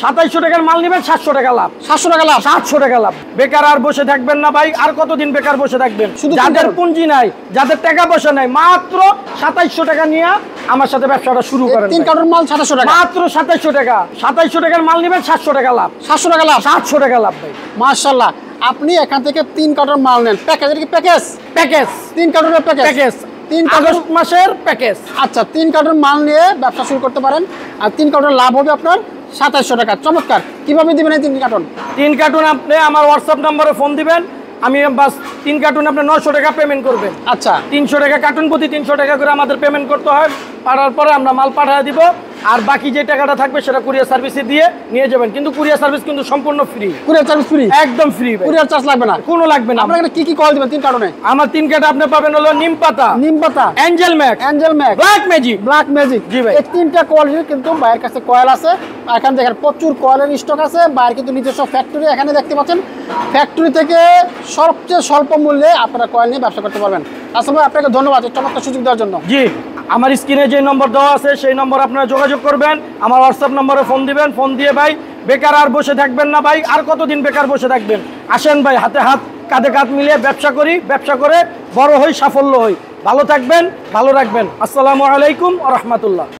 2700 টাকার মাল নেবেন 700 টাকা লাভ। 700 টাকা লাভ, 700 টাকা লাভ। বেকার আর বসে থাকবেন না ভাই, আর কতদিন বেকার বসে থাকবেন? শুধু যাদের পুঁজি নাই, যাদের টাকা পয়সা নাই, মাত্র 2700 টাকা নিয়ে আমার সাথে ব্যবসাটা শুরু করেন। 3 কার্টন মাল 2700 টাকা, মাত্র 2700 টাকা। 2700 টাকার মাল নেবেন 700 টাকা লাভ। 700 টাকা লাভ, 700 টাকা লাভ ভাই। মাশাআল্লাহ। আপনি এখান থেকে 3 কার্টন মাল নেন, প্যাকেজ কি প্যাকেজ? প্যাকেজ 3 কার্টনের প্যাকেজ, প্যাকেজ 3 কার্টন। আগস্ট মাসের প্যাকেজ। আচ্ছা, 3 কার্টন মাল নিয়ে ব্যবসা শুরু করতে পারেন, আর 3 কার্টন লাভ হবে আপনার 2700 টাকা। চমৎকার। কিভাবে দিবেন এই 3 কার্টন? 3 কার্টন আপনি আমার হোয়াটসঅ্যাপ নম্বরে ফোন দিবেন, আমি বাস 3 কার্টন আপনি 900 টাকা পেমেন্ট করবেন। আচ্ছা, 300 টাকা কার্টন প্রতি 300 টাকা করে আমাদের পেমেন্ট করতে হয়। পাঠার পরে আমরা মাল পাঠিয়ে দিব, আর বাকি যে টাকাটা থাকবে সেটা কুরিয়ার সার্ভিসে দিয়ে নিয়ে যাবেন। কিন্তু কুরিয়ার সার্ভিস কিন্তু সম্পূর্ণ ফ্রি, কুরিয়ার চার্জ ফ্রি, একদম ফ্রি, কুরিয়ার চার্জ লাগবে না, কোনো লাগবে না। আপনারা এখানে কি কি কল দিবেন 3 কার্টনে? আমার 3 কার্টন আপনি পাবেন হলো নিম পাতা, নিম পাতা, Angel Max, Angel Max, Black Magic. Black Magic. জি ভাই। এই 3টা কোয়ালিটির কিন্তু ভাইয়ের কাছে কয়েল আছে। এখানে দেখেন প্রচুর কয়েলের স্টক আছে। ভাইয়ের কিন্তু নিজস্ব ফ্যাক্টরি এখানে দেখতে পাচ্ছেন। ফ্যাক্টরি থেকে সবচেয়ে স্বল্প মূল্যে আপনারা কয়েল নিয়ে ব্যবসা করতে পারবেন। আসলে ভাই আপনাকে ধন্যবাদ এই চমৎকার সুযোগ দেওয়ার জন্য। জি, আমার স্ক্রিনে যে নম্বর দেওয়া আছে সেই নম্বর আপনারা যোগাযোগ করবেন, আমার হোয়াটসঅ্যাপ নম্বরে ফোন দিবেন। ফোন দিয়ে ভাই বেকার আর বসে থাকবেন না ভাই, আর কতদিন বেকার বসে থাকবেন? আসেন ভাই, হাতে হাত কাঁধে কাঁধ মিলিয়ে ব্যবসা করি, ব্যবসা করে বড় হই, সাফল্য হই। ভালো থাকবেন, ভালো রাখবেন। আসসালামু আলাইকুম ওয়া রাহমাতুল্লাহ।